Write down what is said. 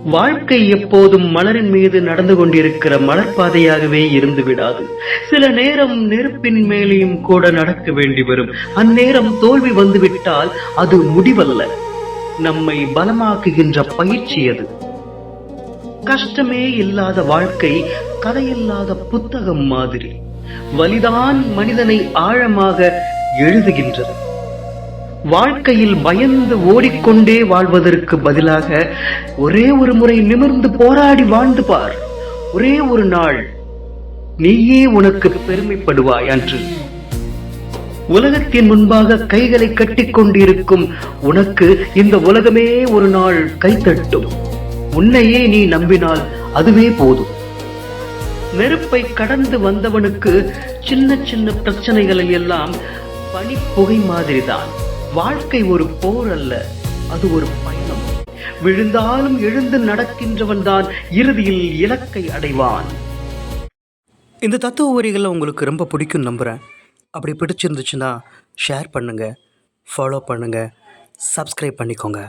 வாழ்க்கை எப்போதும் மலரின் மீது நடந்து கொண்டிருக்கிற மலர்பாதையாகவே இருந்து விடாது. சில நேரம் நெருப்பின் மேலேயும் கூட நடக்க வேண்டி வரும். அந்நேரம் தோல்வி வந்துவிட்டால் அது முடிவல்ல, நம்மை பலமாக்குகின்ற பயிற்சி. அது கஷ்டமே இல்லாத வாழ்க்கை கதையில்லாத புத்தகம் மாதிரி. வலிதான் மனிதனை ஆழமாக எழுதுகின்றது. வாழ்க்கையில் பயந்து ஓடிக்கொண்டே வாழ்வதற்கு பதிலாக ஒரே ஒரு முறை நிமிர்ந்து போராடி வாழ்ந்து பார். ஒரே ஒரு நாள் நீயே உனக்கு பெருமைப்படுவாய் அன்று. உலகத்தின் முன்பாக கைகளை கட்டிக் கொண்டிருக்கும் உனக்கு இந்த உலகமே ஒரு நாள் கைத்தட்டும். உன்னையே நீ நம்பினால் அதுவே போதும். நெருப்பை கடந்து வந்தவனுக்கு சின்ன சின்ன பிரச்சனைகளை எல்லாம் பனிப்புகை மாதிரிதான். வாழ்க்கை ஒரு போர் அல்ல, அது ஒரு பயணம். விழுந்தாலும் எழுந்து நடக்கின்றவன் தான் இறுதியில் இலக்கை அடைவான். இந்த தத்துவ வரிகளை உங்களுக்கு ரொம்ப பிடிக்கும் நம்புகிறேன். அப்படி பிடிச்சிருந்துச்சுன்னா ஷேர் பண்ணுங்கள், ஃபாலோ பண்ணுங்கள், சப்ஸ்கிரைப் பண்ணிக்கோங்க.